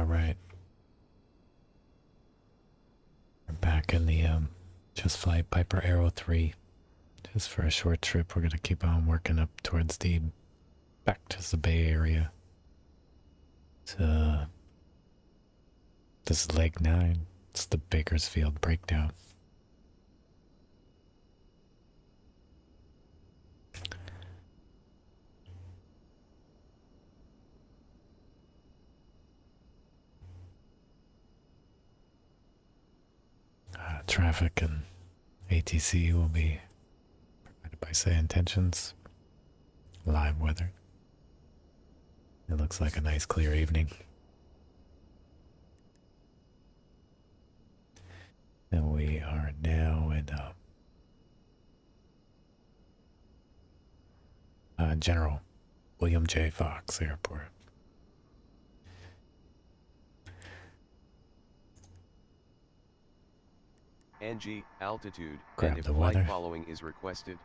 All right. We're back in the Just Flight Piper Arrow 3. Just for a short trip, we're going to keep on working up towards the back to the Bay Area. This is Leg 9. It's the Bakersfield breakdown. Traffic and ATC will be provided by Say Intentions. Live weather. It looks like a nice clear evening. And we are now in General William J. Fox Airport. NG, altitude, Grab and if the flight weather. following is requested,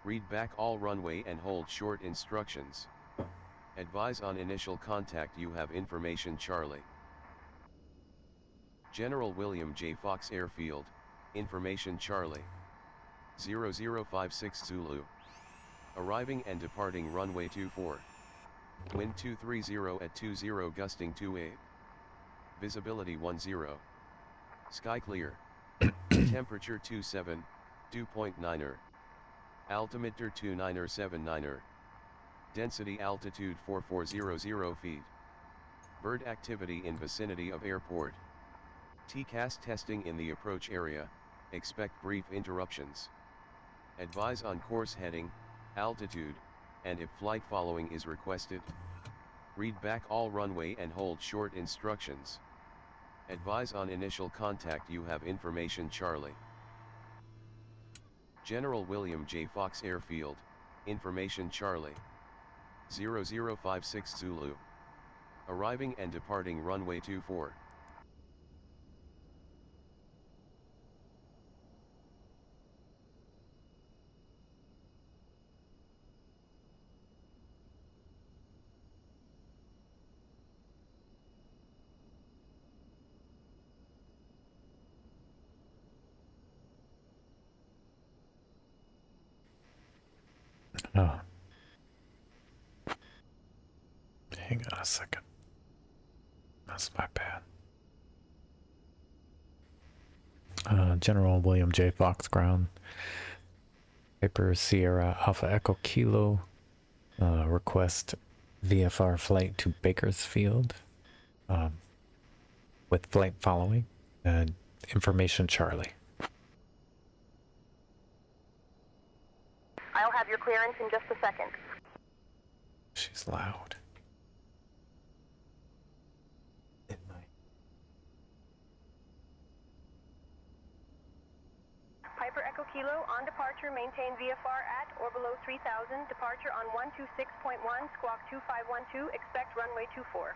read back all runway and hold short instructions. Advise on initial contact you have information Charlie. General William J. Fox Airfield, information Charlie. 0056 Zulu. Arriving and departing runway 24. Wind 230 at 20 gusting 28. Visibility 10. Sky clear. Temperature 27, dew point 9er. Altimeter 2979er. Density altitude 4400 feet. Bird activity in vicinity of airport. TCAS testing in the approach area, expect brief interruptions. Advise on course heading, altitude, and if flight following is requested. Read back all runway and hold short instructions. Advise on initial contact you have information Charlie. General William J. Fox Airfield, information Charlie. 0056 Zulu. Arriving and departing runway 24. Oh. Hang on a second. That's my bad. General William J. Fox ground. Piper Sierra Alpha Echo Kilo. Request VFR flight to Bakersfield. With flight following. Information Charlie. I'll have your clearance in just a second. She's loud. Piper Echo Kilo, on departure, maintain VFR at or below 3000. Departure on 126.1, squawk 2512, expect runway 24.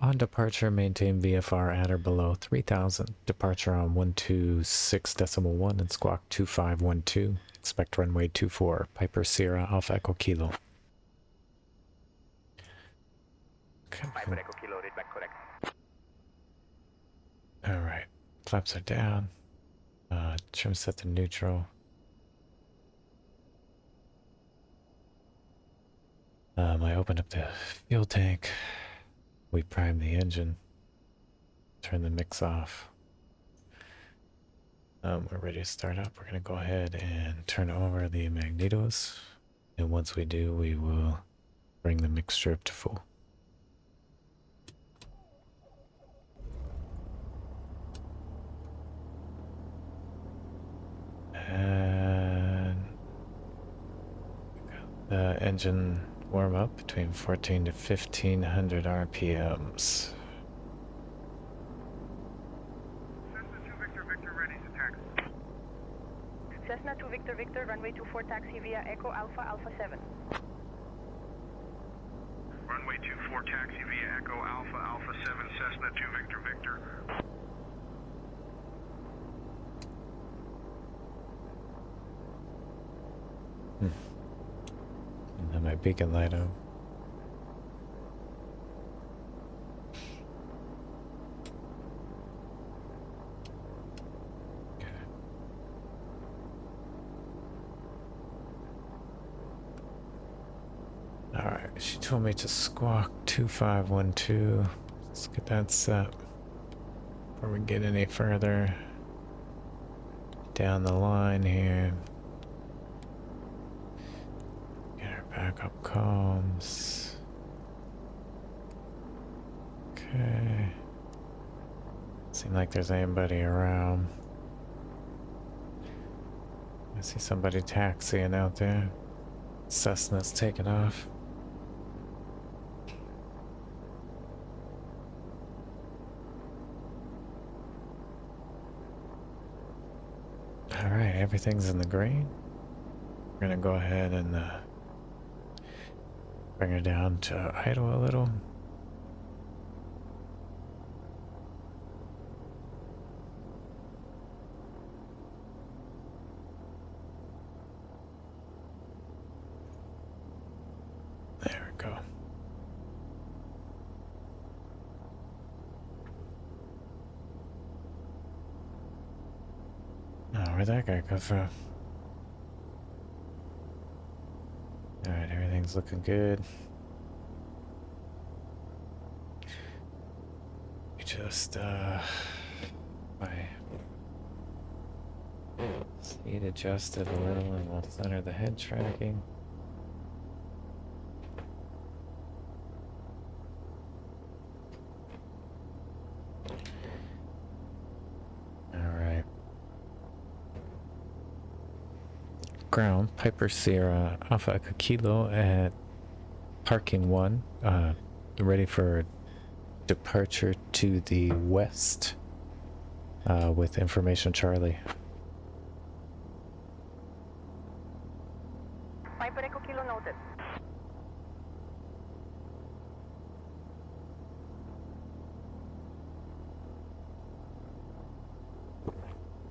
On departure, maintain VFR at or below 3000. Departure on 126.1 and squawk 2512. Expect runway 24. Piper Sierra Alpha Echo Kilo. Okay. Piper Echo Kilo, read back correct. Alright. Flaps are down. Trim set to neutral. I open up the fuel tank. We prime the engine. Turn the mix off. We're ready to start up. We're going to go ahead and turn over the magnetos. And once we do, we will bring the mixture up to full. And the engine warm up between 14 to 1500 RPMs. Cessna 2 Victor Victor ready to taxi. Cessna 2 Victor Victor, runway 24, taxi via Echo Alpha Alpha 7. Runway 24 taxi via Echo Alpha Alpha 7 Cessna 2 Victor Victor. And then my beacon light up. She told me to squawk 2512. Let's get that set before we get any further down the line here. Get our backup comms. Okay. Seem like there's anybody around. I see somebody taxiing out there. Cessna's taking off. Alright, everything's in the green. We're gonna go ahead and bring her down to idle a little. There we go. Oh, where'd that guy come from? Alright, everything's looking good. We just, my speed adjusted a little and we'll center the head tracking. Alright. Ground, Piper Sierra Alpha Echo Kilo at parking 1, ready for departure to the west with information Charlie. Piper Echo Kilo noted.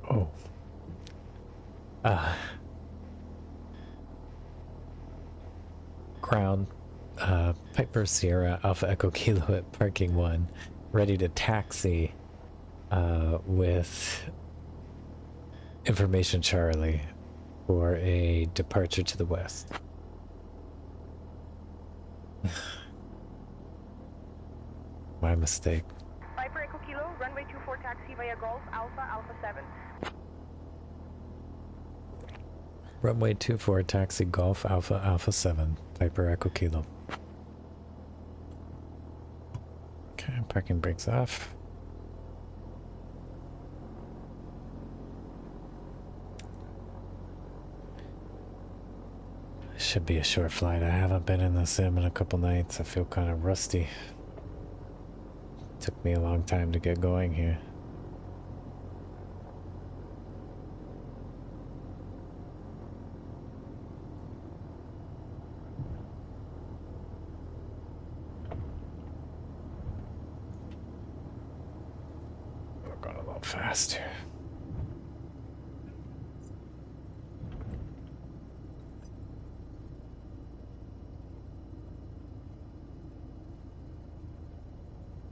Oh. Ground, Piper Sierra Alpha Echo Kilo at parking 1, ready to taxi with information Charlie for a departure to the west. My mistake. Piper Echo Kilo, runway 24 taxi via Golf Alpha Alpha 7. Runway 24 taxi Golf Alpha Alpha 7, Piper Echo Kilo. Okay, parking brakes off. Should be a short flight. I haven't been in the sim in a couple nights. I feel kind of rusty. Took me a long time to get going here. We're going a little fast here.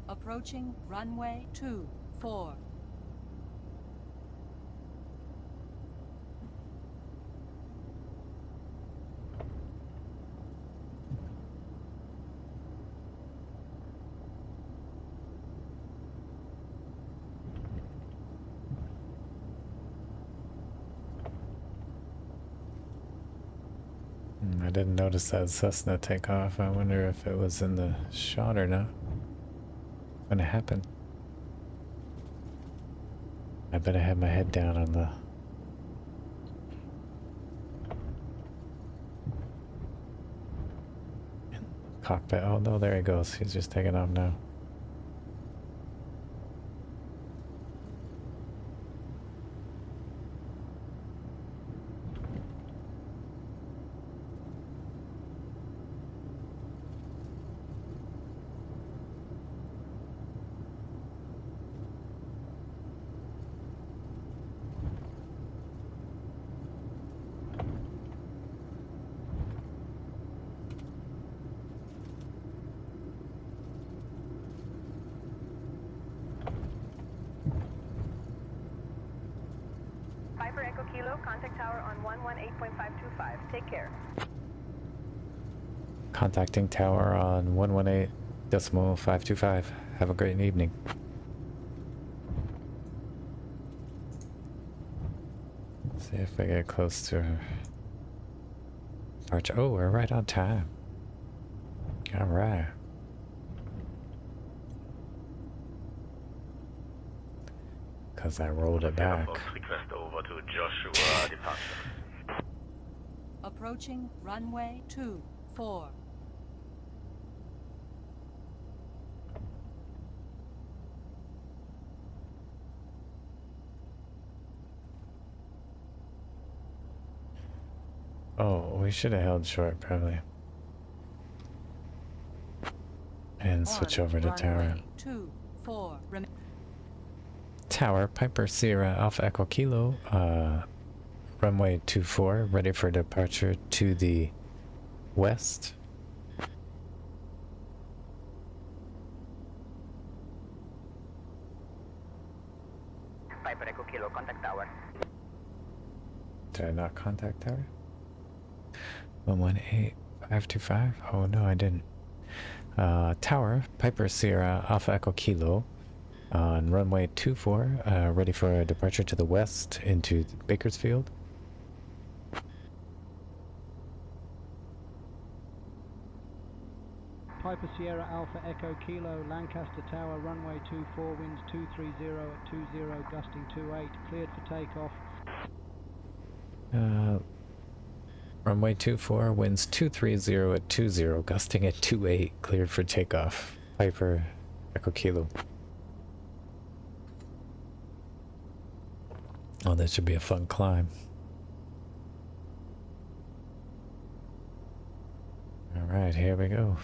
Approaching runway 24. I didn't notice that Cessna take off. I wonder if it was in the shot or not. When it happened. I bet I had my head down on the cockpit. Oh no, there he goes. He's just taking off now. Piper Echo Kilo, contact tower on 118.525. Take care. Contacting tower on 118.525. Have a great evening. See if I get close to her. Arch. Oh, we're right on time. Alright. Because I rolled it back. Request over to Joshua departure. Approaching runway 24. Oh, we should have held short, probably. And switch over to tower. 24. Tower, Piper Sierra Alpha Echo Kilo, runway 24, ready for departure to the west. Piper Echo Kilo, contact tower. Did I not contact tower? 118.525? Oh no, I didn't. Tower, Piper Sierra Alpha Echo Kilo, on runway 24, ready for a departure to the west into Bakersfield. Piper Sierra Alpha Echo Kilo, Lancaster Tower, runway 24, winds 230 at 20, gusting 28, cleared for takeoff. Runway 24, winds 230 at 20, gusting at 28, cleared for takeoff. Piper Echo Kilo. Oh, that should be a fun climb. Alright, here we go.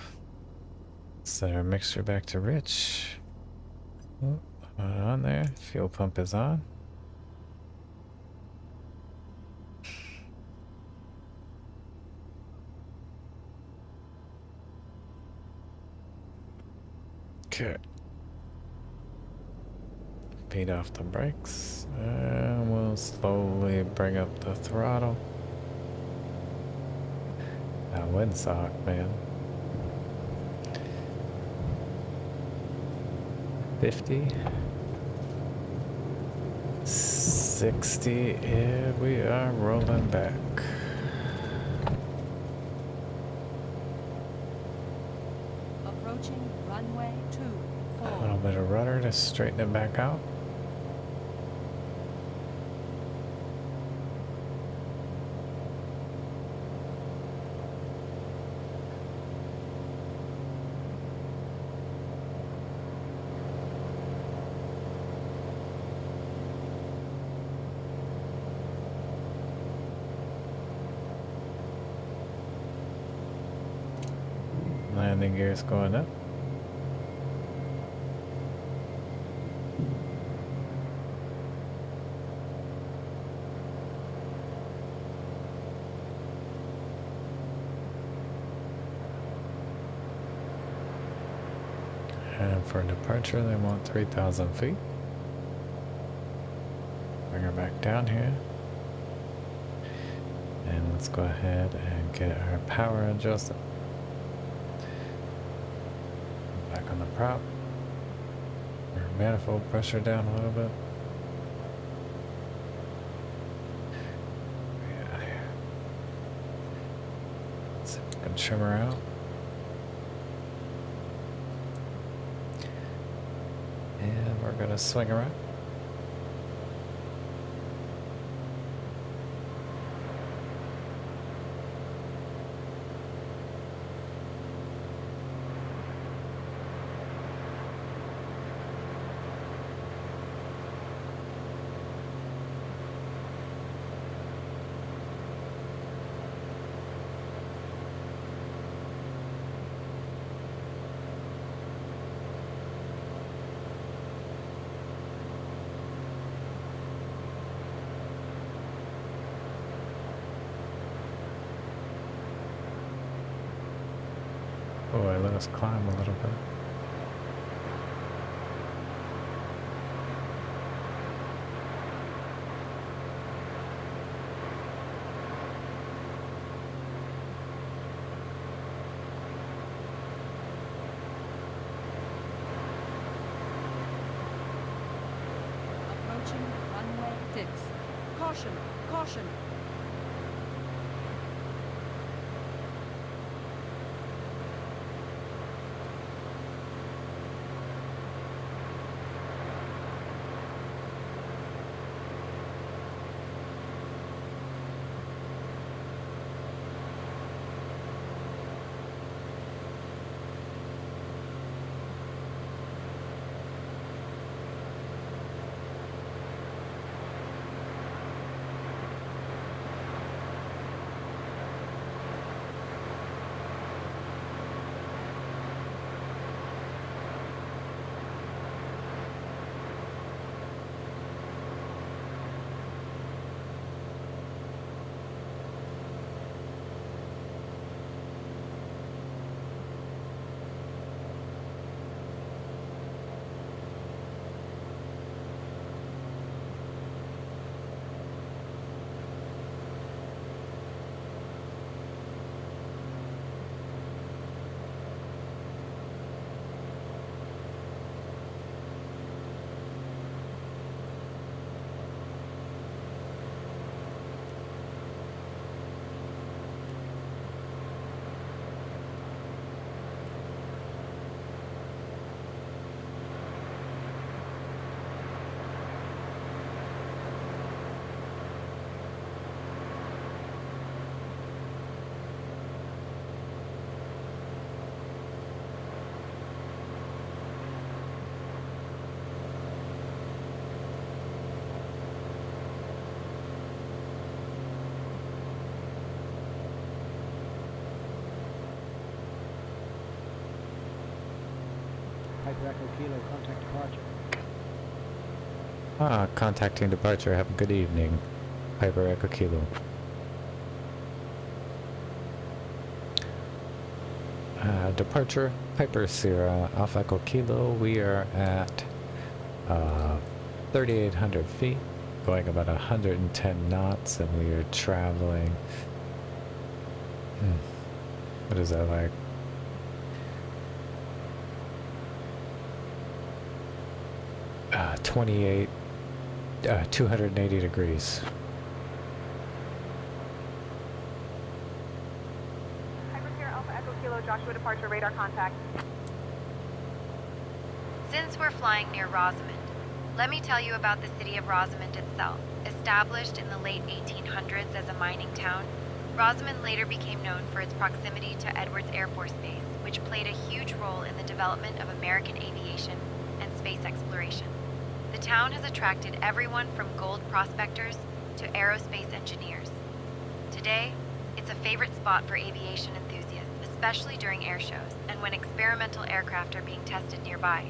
Set our mixture back to rich. Oh, on there. Fuel pump is on. Okay. Beat off the brakes. And we'll slowly bring up the throttle. That windsock, man. 50. 60. And we are rolling back. Approaching runway 24. A little bit of rudder to straighten it back out. Landing gears going up. And for departure, they want 3,000 feet. Bring her back down here. And let's go ahead and get our power adjusted. Back on the prop. Our manifold pressure down a little bit. Yeah. See if we can trim her out. And we're gonna swing around. Boy, let us climb a little bit. 6. Caution, caution. Piper Echo Kilo, contact departure. Contacting departure. Have a good evening. Piper Echo Kilo. Departure, Piper Sierra, Alpha Echo Kilo. We are at 3,800 feet, going about 110 knots, and we are traveling. What is that like? 280 degrees. Piper Sierra Alpha Echo Kilo, Joshua departure, radar contact. Since we're flying near Rosamond, let me tell you about the city of Rosamond itself. Established in the late 1800s as a mining town, Rosamond later became known for its proximity to Edwards Air Force Base, which played a huge role in the development of American aviation and space exploration. The town has attracted everyone from gold prospectors to aerospace engineers. Today, it's a favorite spot for aviation enthusiasts, especially during air shows and when experimental aircraft are being tested nearby.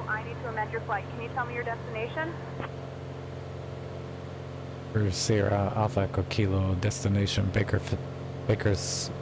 Kilo, I need to amend your flight. Can you tell me your destination? Sierra Alpha Echo Kilo, destination Bakersfield.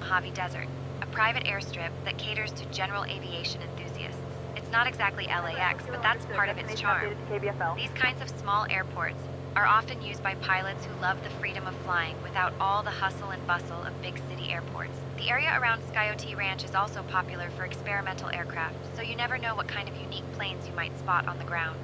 Mojave Desert, a private airstrip that caters to general aviation enthusiasts. It's not exactly LAX, but that's part of its charm. KBFL. These kinds of small airports are often used by pilots who love the freedom of flying without all the hustle and bustle of big city airports. The area around Skyotee Ranch is also popular for experimental aircraft, so you never know what kind of unique planes you might spot on the ground.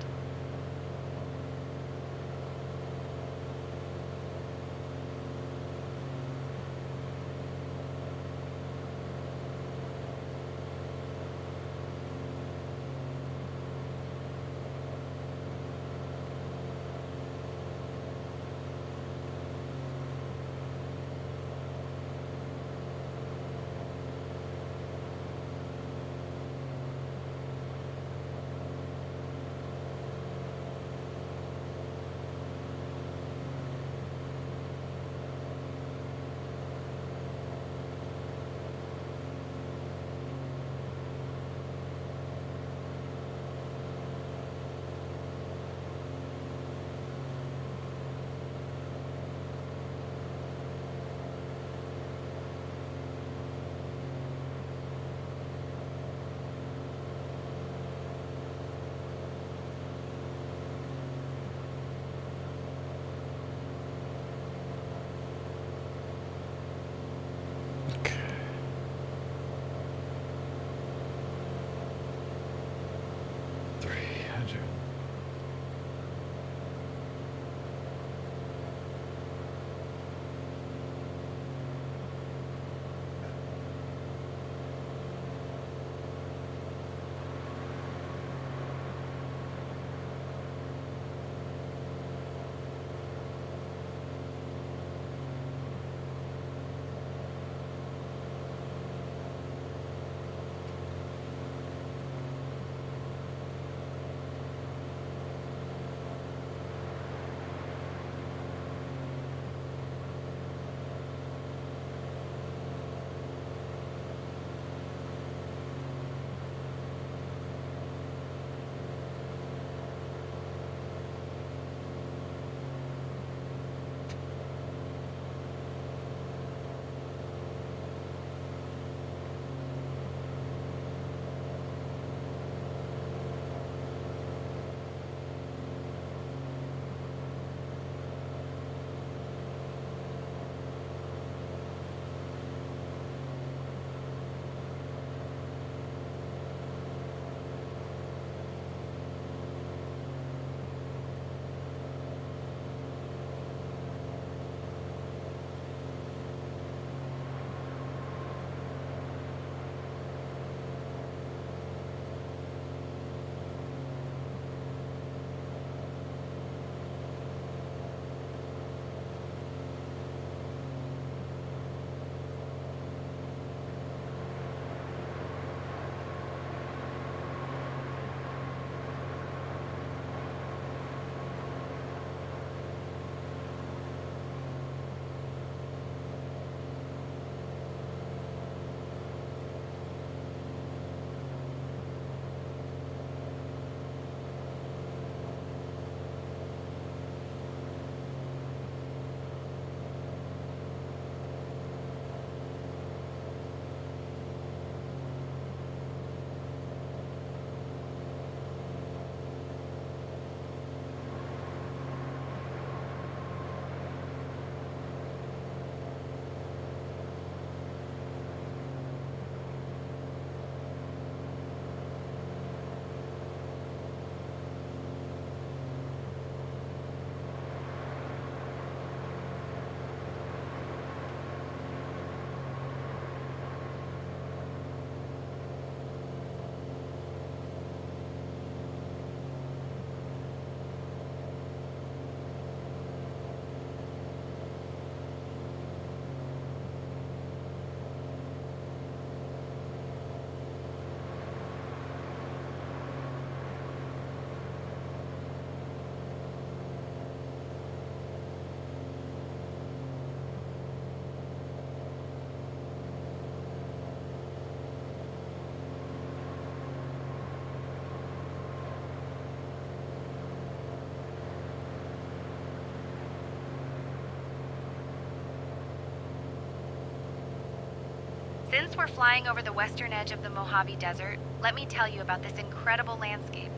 Since we're flying over the western edge of the Mojave Desert, let me tell you about this incredible landscape.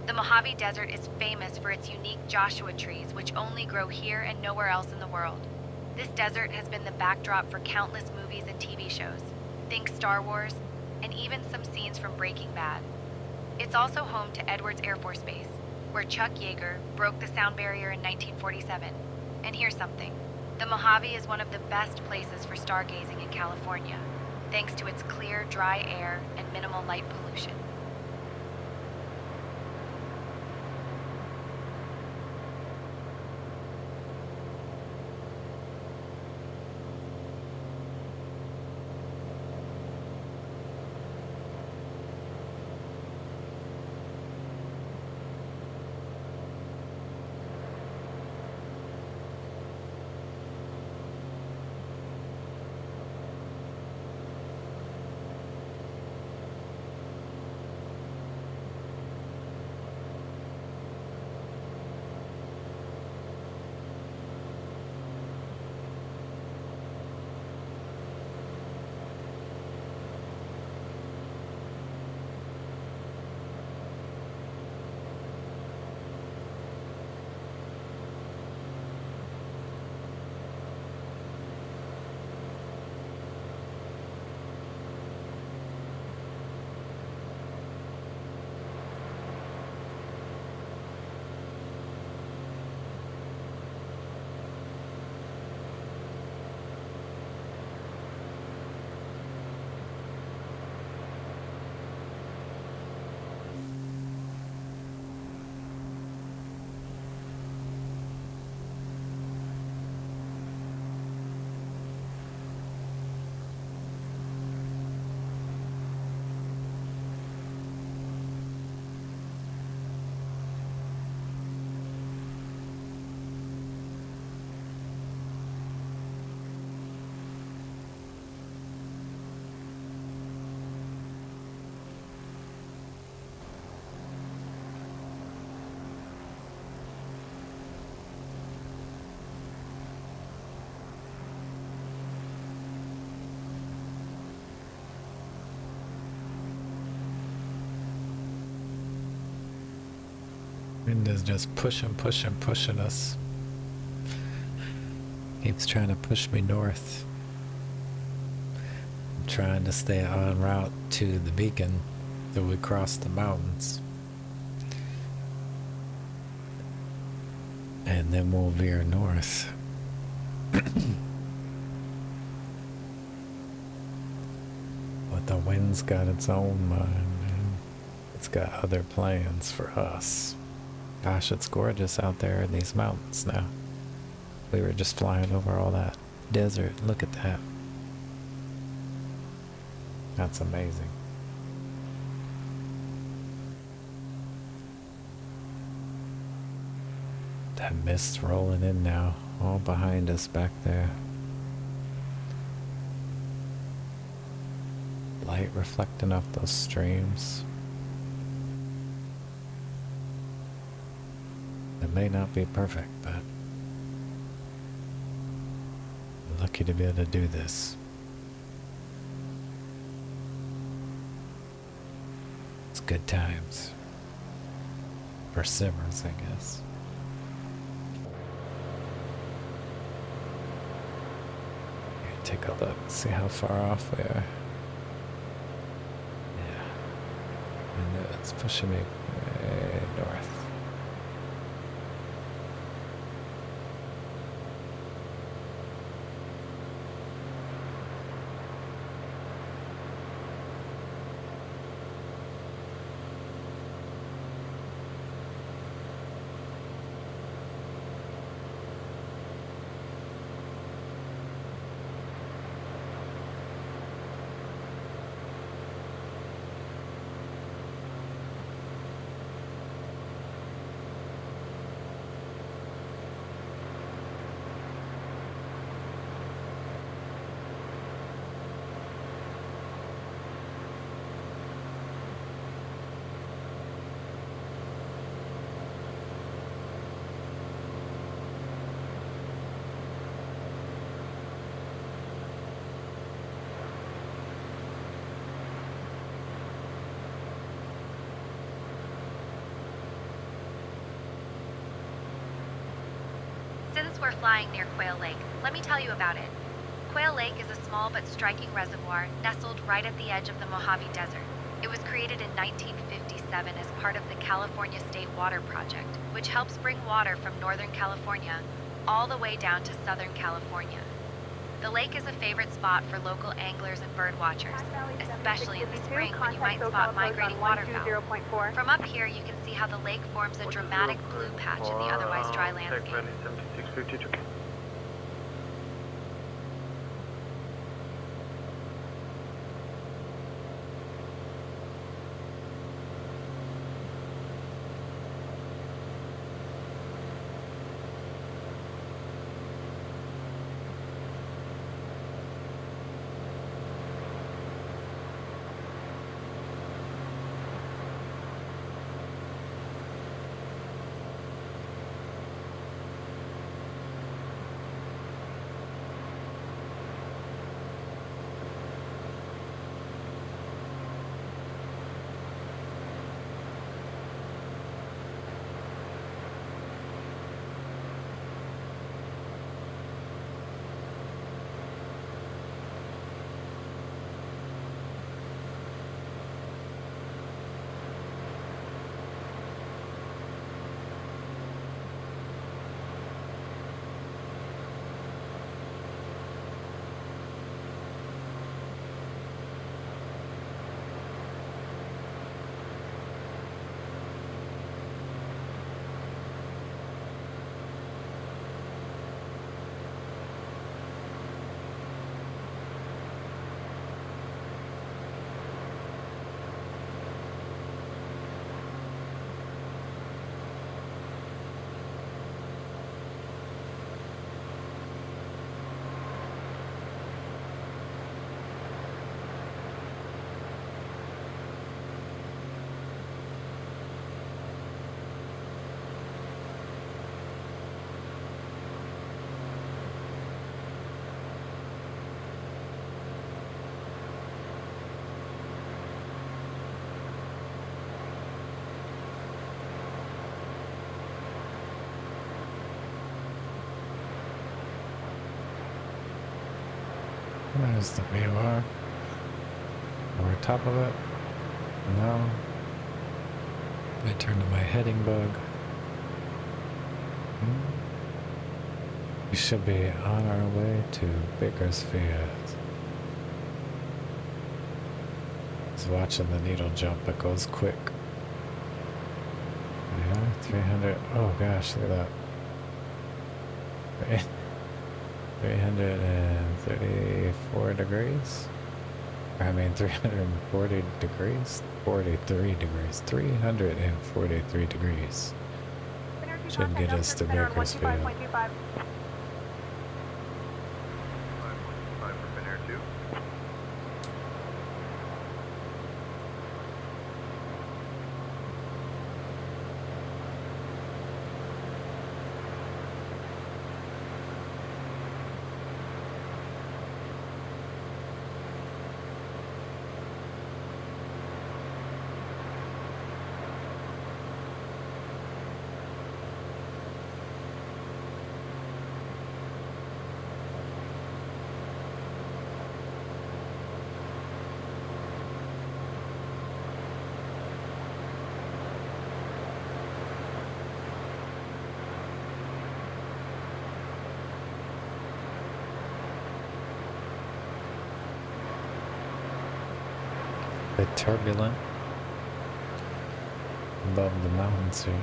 The Mojave Desert is famous for its unique Joshua trees, which only grow here and nowhere else in the world. This desert has been the backdrop for countless movies and TV shows. Think Star Wars, and even some scenes from Breaking Bad. It's also home to Edwards Air Force Base, where Chuck Yeager broke the sound barrier in 1947. And here's something. The Mojave is one of the best places for stargazing in California, thanks to its clear, dry air and minimal light pollution. Wind is just pushing us. Keeps trying to push me north. I'm trying to stay en route to the beacon till we cross the mountains. And then we'll veer north. But the wind's got its own mind, man. It's got other plans for us. Gosh, it's gorgeous out there in these mountains now. We were just flying over all that desert. Look at that. That's amazing. That mist rolling in now, all behind us back there. Light reflecting off those streams. It may not be perfect, but I'm lucky to be able to do this. It's good times. Perseverance, I guess. Here, take a look, see how far off we are. Yeah. And it's pushing me way north. Since we're flying near Quail Lake, let me tell you about it. Quail Lake is a small but striking reservoir nestled right at the edge of the Mojave Desert. It was created in 1957 as part of the California State Water Project, which helps bring water from Northern California all the way down to Southern California. The lake is a favorite spot for local anglers and bird watchers, especially in the spring when you might spot migrating waterfowl. From up here, you can see how the lake forms a dramatic blue patch in the otherwise dry landscape. 7652. There's the VOR. Over top of it. No. I turn to my heading bug. We should be on our way to Bakersfield. Just watching the needle jump, it goes quick. Yeah, 300. Oh gosh, look at that. 334 degrees. I mean 340 degrees. 43 degrees. 343 degrees. Should get us to Bakersfield. 5 for Finnair 2. Bit turbulent above the mountains here.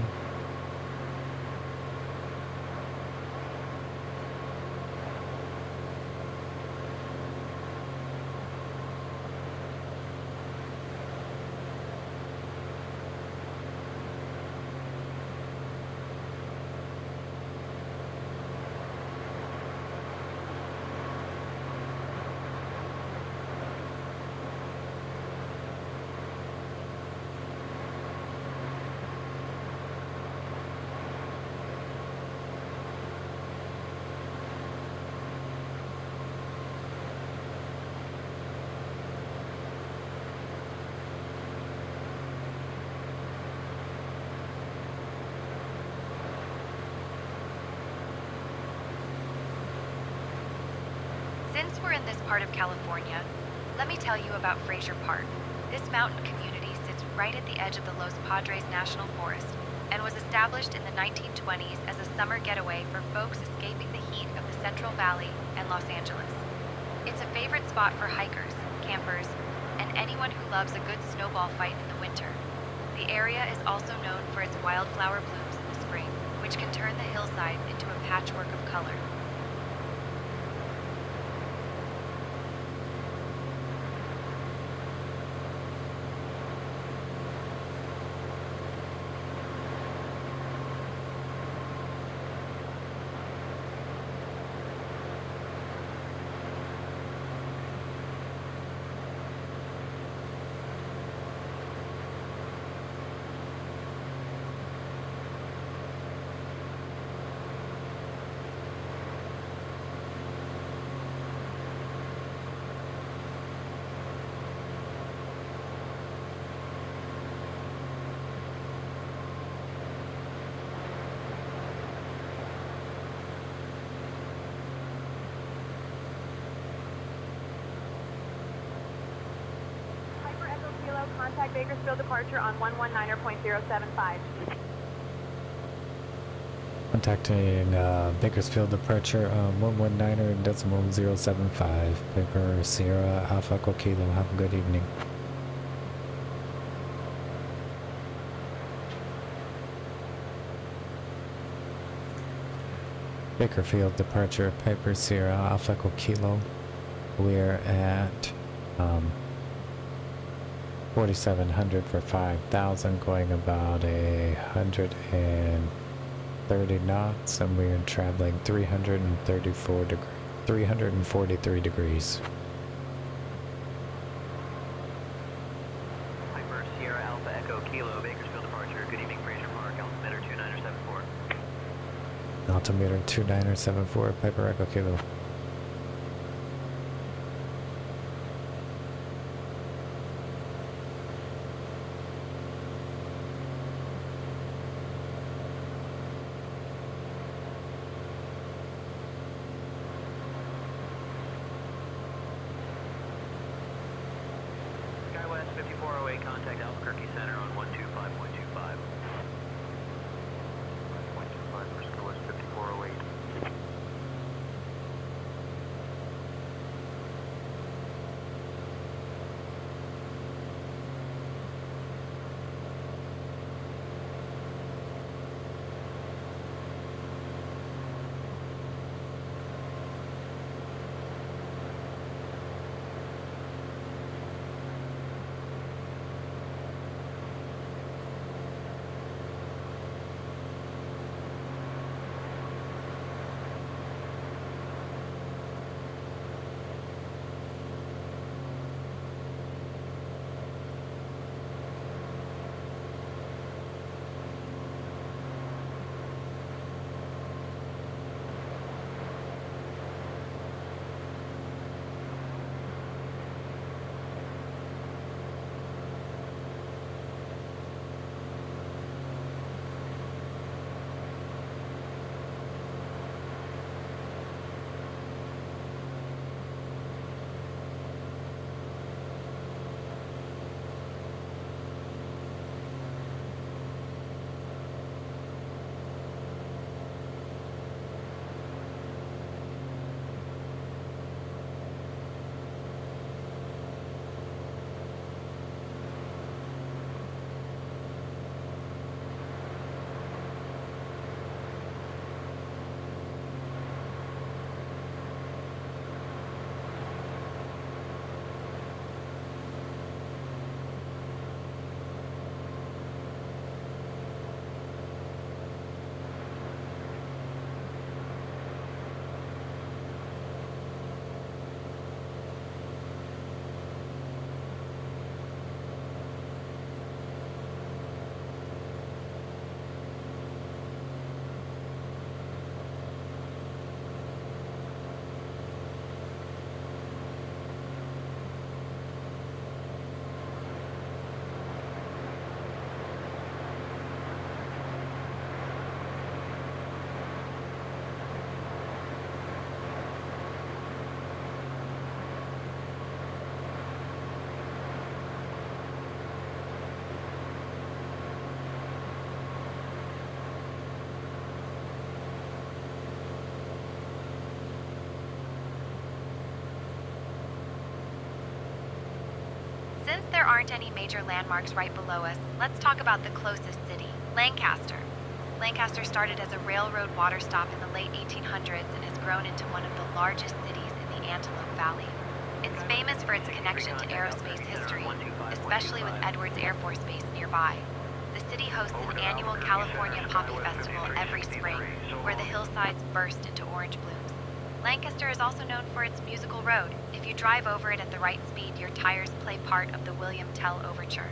we're in this part of California, let me tell you about Fraser Park. This mountain community sits right at the edge of the Los Padres National Forest and was established in the 1920s as a summer getaway for folks escaping the heat of the Central Valley and Los Angeles. It's a favorite spot for hikers, campers, and anyone who loves a good snowball fight in the winter. The area is also known for its wildflower blooms in the spring, which can turn the hillsides into a patchwork of color. Contact Bakersfield departure on 119.075. Contacting Bakersfield departure on 119.075. Paper Sierra Alpha Echo Kilo. Have a good evening. Bakersfield departure, Piper Sierra Alpha Echo Kilo. We're at 4,700 for 5,000, going about 130 knots, and we're traveling 343 degrees. Piper Sierra Alpha Echo Kilo, Bakersfield departure. Good evening, Fraser Park, altimeter 2974. Altimeter 2974, Piper Echo Kilo. Skywest 5408, contact Albuquerque Center on 125.25. 5.25 for Skywest 5408. aren't any major landmarks right below us, let's talk about the closest city, Lancaster. Lancaster started as a railroad water stop in the late 1800s and has grown into one of the largest cities in the Antelope Valley. It's famous for its connection to aerospace history, especially with Edwards Air Force Base nearby. The city hosts an annual California Poppy Festival every spring, where the hillsides burst into orange blooms. Lancaster is also known for its musical road. If you drive over it at the right speed, your tires play part of the William Tell Overture.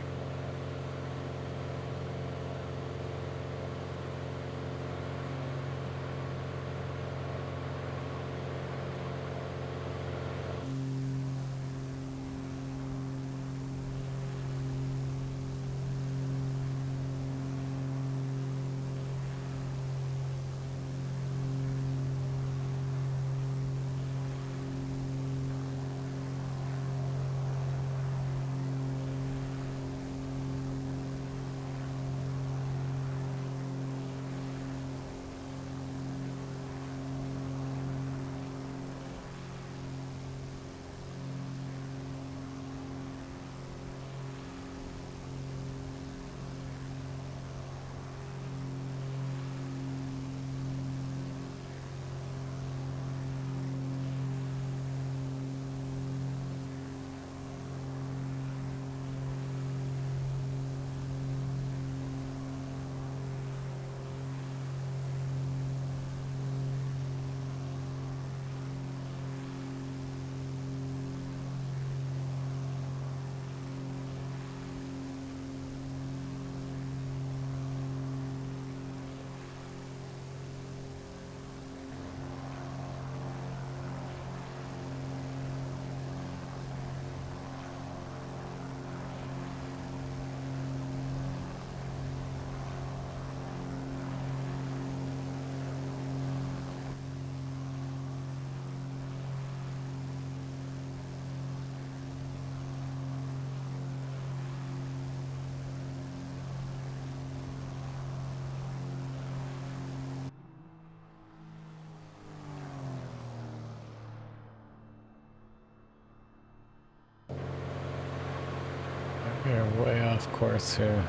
We're way off course here.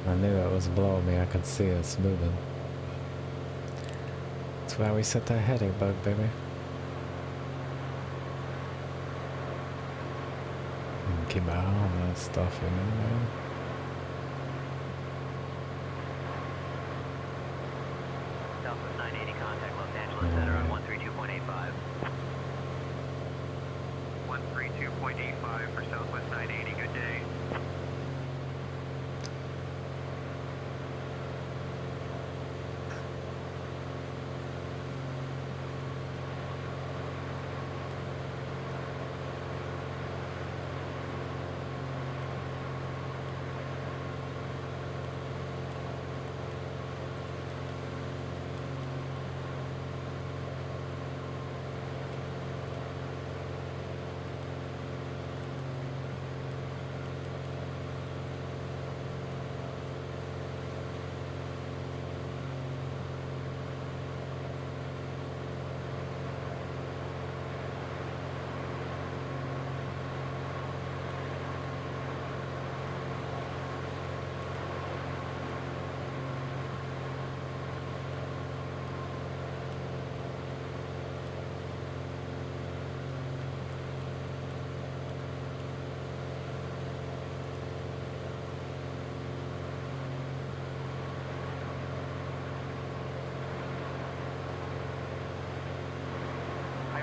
I knew it was below me. I could see us moving. That's why we set that headache bug, baby. And keep my eye on that stuff, you know, man. Southwest 980, contact Los Angeles Center on 132.85. 132.85 for Southwest 980, good day.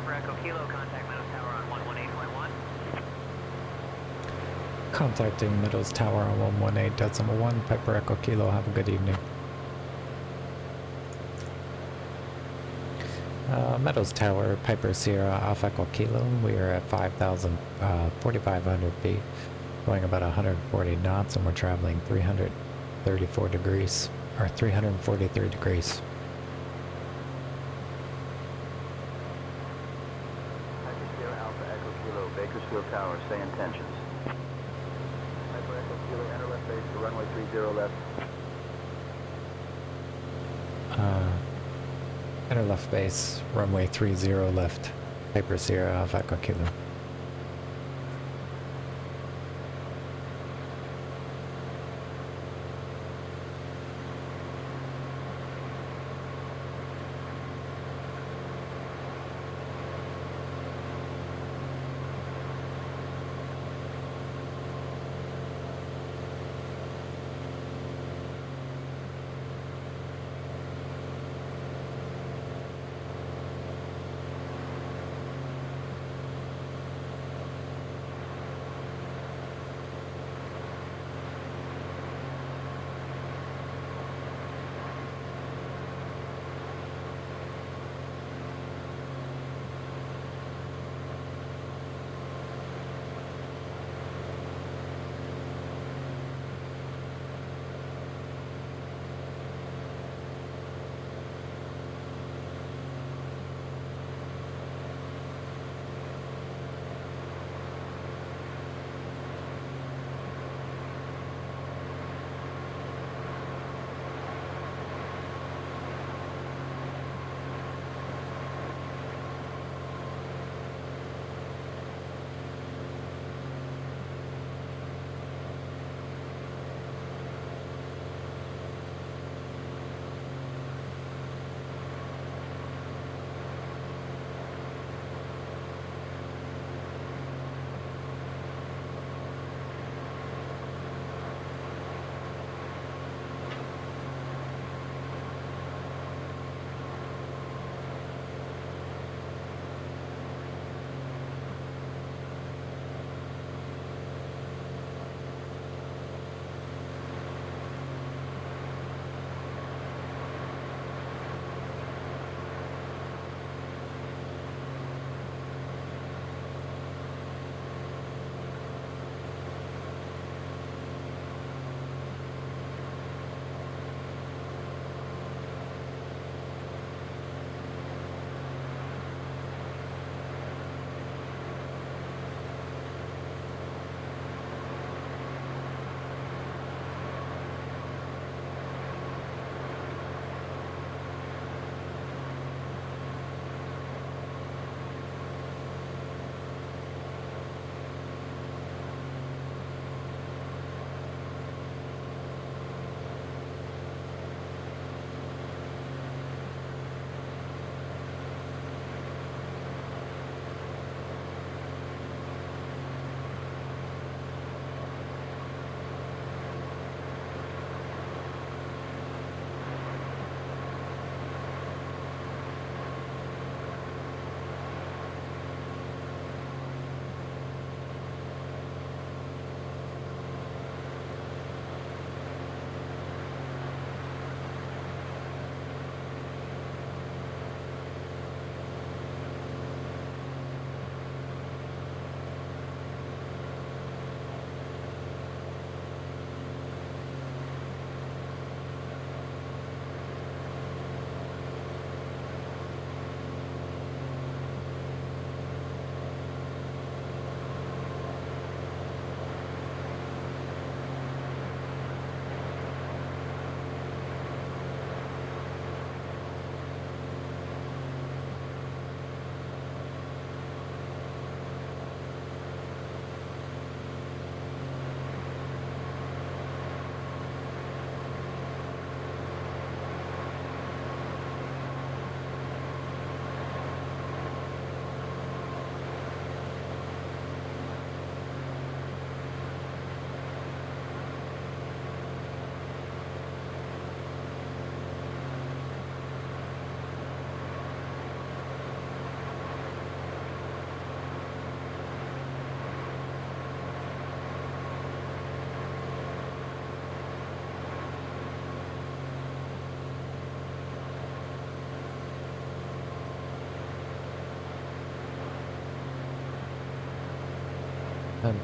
Echo Kilo, contact Meadows Tower on 118.1. Contacting Meadows Tower on 118.1, Piper Echo Kilo. Have a good evening. Meadows Tower, Piper Sierra, Alpha Echo Kilo. We are at 4,500 feet, going about 140 knots, and we're traveling 334 degrees, or 343 degrees. Piper Sierra, Alpha Echo Kilo, Bakersfield Tower, stay in tensions. Piper Echo Kilo. for runway 30 left. Center left base, runway 30 left, Piper Sierra Alpha Echo Kilo.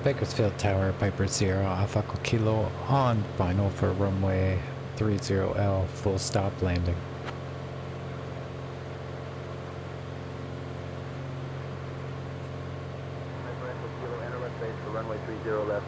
Bakersfield Tower, Piper Sierra Alpha Kilo on final for runway 30L, full stop landing. Piper Echo Kilo, enter left base for runway 30 left.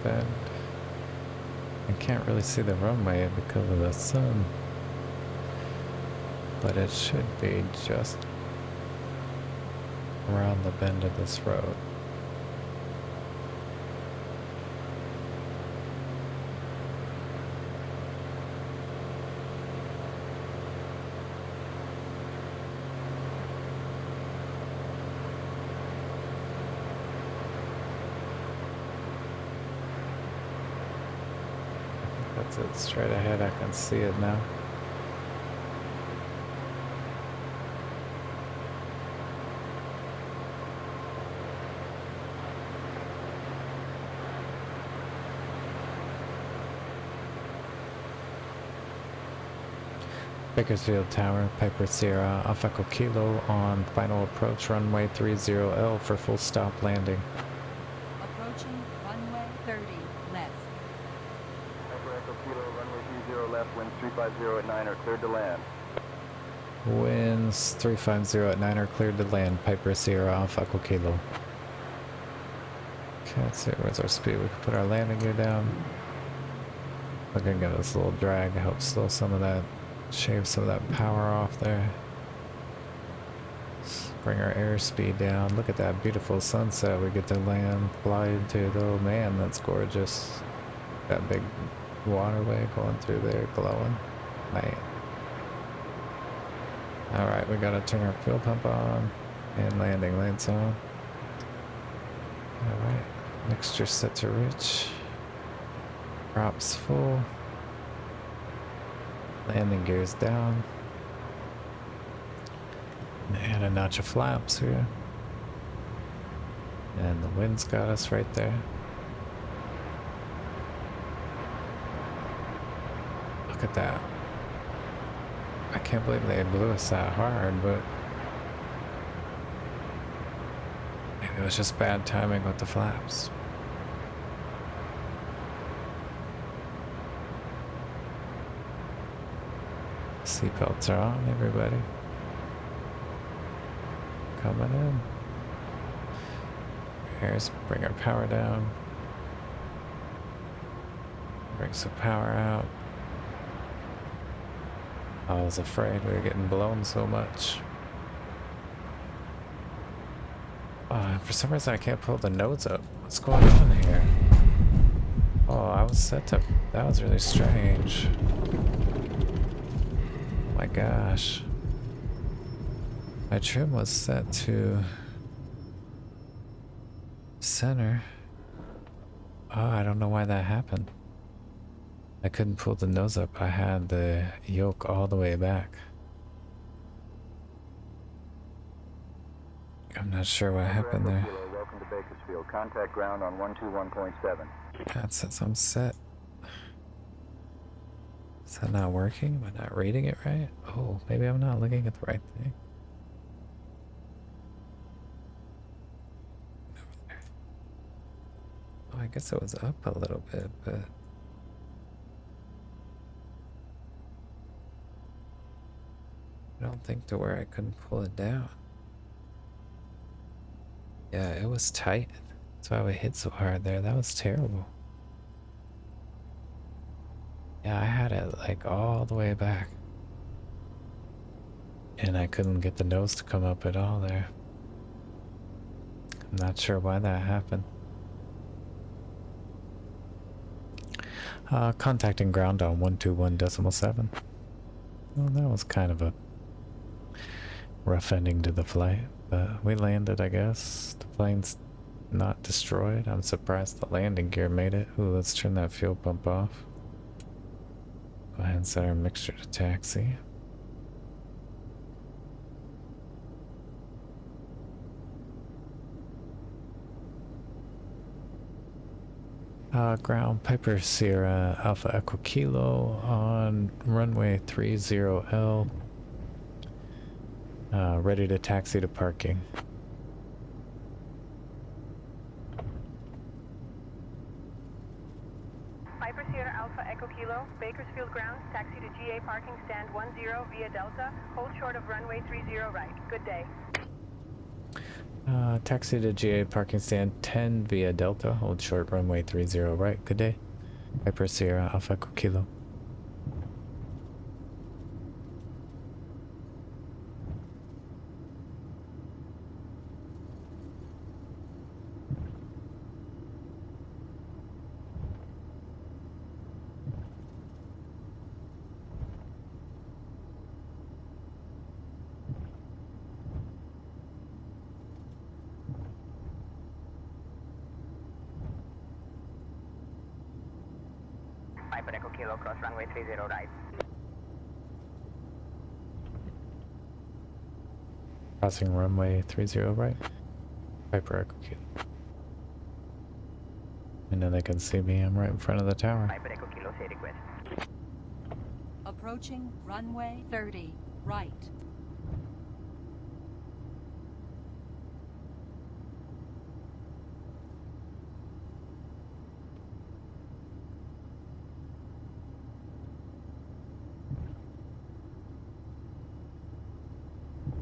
bend. I can't really see the runway because of the sun, but it should be just around the bend of this road. That's it, straight ahead, I can see it now. Bakersfield Tower, Piper Sierra, Alpha Echo Kilo on final approach runway 30L for full stop landing. Approaching runway 30 left. Piper Echo Kilo, runway 30 left, winds 350 at 9 are cleared to land. Winds 350 at 9 are cleared to land, Piper Sierra, Alpha Echo Kilo. Okay, let's see, where's our speed? We can put our landing gear down. We're gonna get this little drag to help slow some of that, shave some of that power off there. Bring our airspeed down. Look at that beautiful sunset we get to land, fly into. Oh man, that's gorgeous. That big waterway going through there, glowing. Man. Alright, we gotta turn our fuel pump on and landing lights on. Alright, mixture set to rich. Props full. Landing gears down. And a notch of flaps here. And the wind's got us right there. Look at that. I can't believe they blew us that hard, but maybe it was just bad timing with the flaps. Seatbelts are on, everybody. Coming in. Here's bring our power down. Bring some power out. I was afraid we were getting blown so much. For some reason I can't pull the nose up. What's going on here? Oh, I was set to... That was really strange. Oh my gosh. My trim was set to center. Oh, I don't know why that happened. I couldn't pull the nose up. I had the yoke all the way back. I'm not sure what happened there. Welcome to Bakersfield. Contact ground on 121.7. God, since I'm set. Is that not working? Am I not reading it right? Oh, maybe I'm not looking at the right thing. Oh, I guess it was up a little bit, but... I don't think to where I couldn't pull it down. Yeah, it was tight. That's why we hit so hard there. That was terrible. Yeah, I had it like all the way back. And I couldn't get the nose to come up at all there. I'm not sure why that happened. Contacting ground on 121.7. Well, that was kind of a rough ending to the flight, but we landed, I guess. The plane's not destroyed. I'm surprised the landing gear made it. Ooh, let's turn that fuel pump off. Go ahead and set our mixture to taxi. Ground Piper Sierra Alpha Echo Kilo on runway 30L. Ready to taxi to parking. Piper Sierra Alpha Echo Kilo, Bakersfield ground, taxi to GA parking stand 10 via Delta, hold short of runway 30 right. Good day. Taxi to GA parking stand 10 via Delta. Hold short runway 30 right. Good day. Piper Sierra Alpha Echo Kilo. Piper Echo Kilo, cross runway 30 right. Crossing runway 30 right. Piper Echo Kilo. I know they can see me. I'm right in front of the tower. Piper Echo Kilo, say request. Approaching runway 30 right.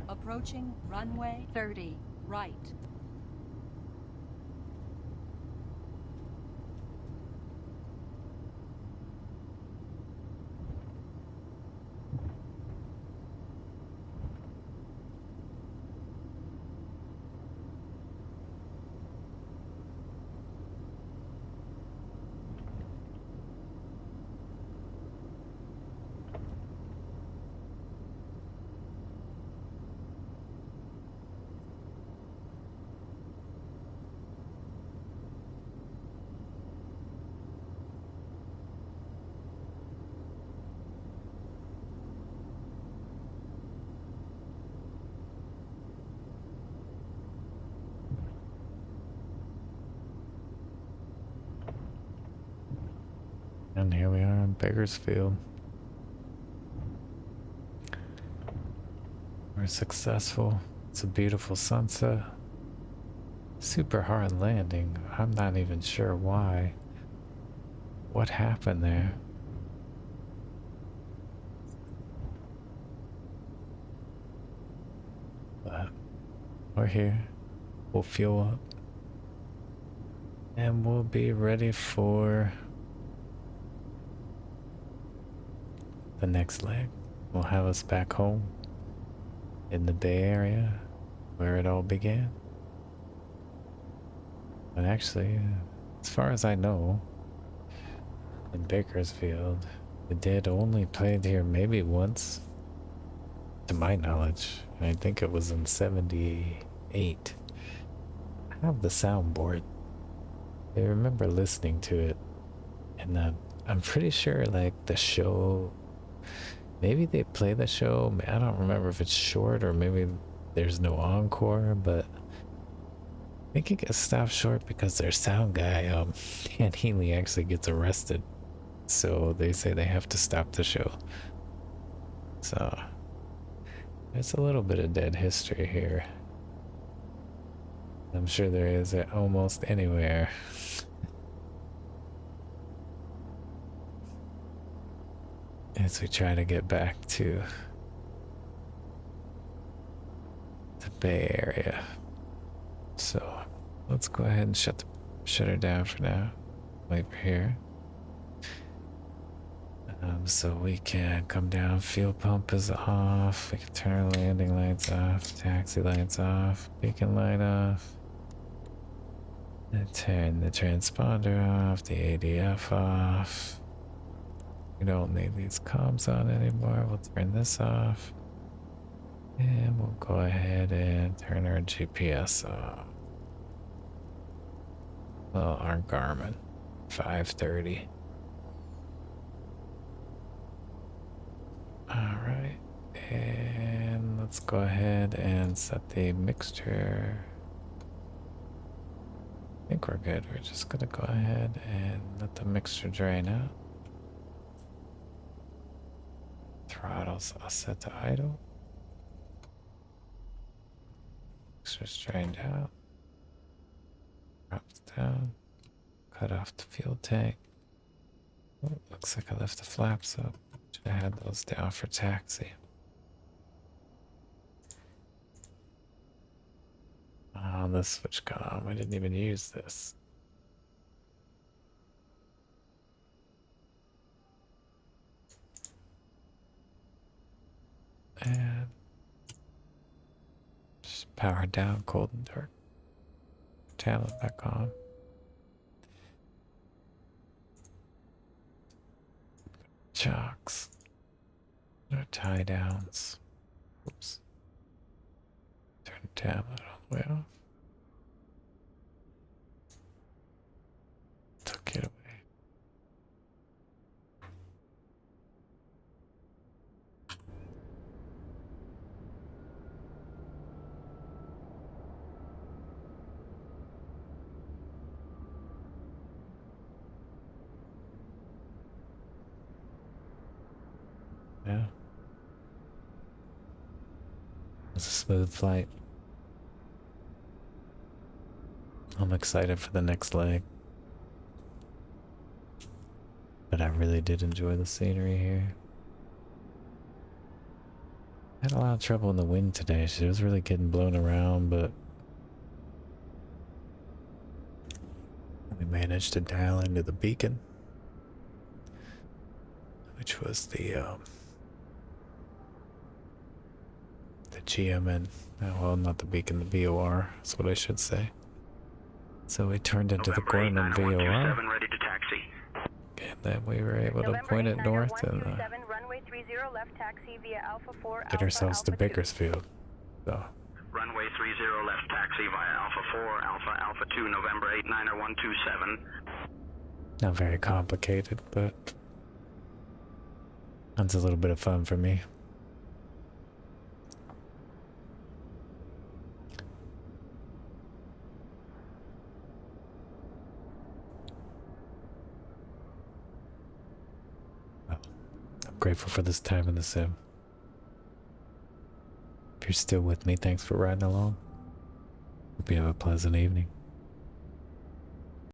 Approaching runway 30 right. And here we are in Bakersfield. We're successful. It's a beautiful sunset. Super hard landing. I'm not even sure why. What happened there? But we're here. We'll fuel up. And we'll be ready for the next leg will have us back home in the Bay Area where it all began. But actually, as far as I know, in Bakersfield, the Dead only played here maybe once, to my knowledge. I think it was in '78. I have the soundboard. I remember listening to it, and I'm pretty sure like the show, maybe they play the show. I don't remember if it's short or maybe there's no encore, but I think it gets stopped short because their sound guy, Dan Healy, actually gets arrested. So they say they have to stop the show. So there's a little bit of Dead history here. I'm sure there is at almost anywhere. As we try to get back to the Bay Area. So let's go ahead and shut her down for now. Wait for here. So we can come down. Fuel pump is off. We can turn our landing lights off. Taxi lights off. Beacon light off. And turn the transponder off. The ADF off. We don't need these comms on anymore. We'll turn this off. And we'll go ahead and turn our GPS off. Well, our Garmin. 5:30. Alright. And let's go ahead and set the mixture. I think we're good. We're just gonna go ahead and let the mixture drain out. Throttles are set to idle. Mixture's drained out. Drops down. Cut off the fuel tank. Oh, looks like I left the flaps up. Should have had those down for taxi. on this switch got on. We didn't even use this. And just power down, cold and dark. Tablet back on. Chocks. No tie downs. Oops. Turn the tablet all the way off. Tuck it away. Yeah. It was a smooth flight. I'm excited for the next leg. But I really did enjoy the scenery here. I had a lot of trouble in the wind today. She was really getting blown around, but we managed to dial into the beacon, which was the GMN. Well, not the beacon, the VOR. That's what I should say. So we turned into the Gorman VOR. Ready to taxi. And then we were able to point it north and runway 30 left taxi via Alpha 4, get ourselves to Bakersfield. So Runway 30 left taxi via Alpha 4, Alpha 2, November 8-9-127. not very complicated, but that's a little bit of fun for me. Grateful for this time in the sim. If you're still with me, thanks for riding along. Hope you have a pleasant evening.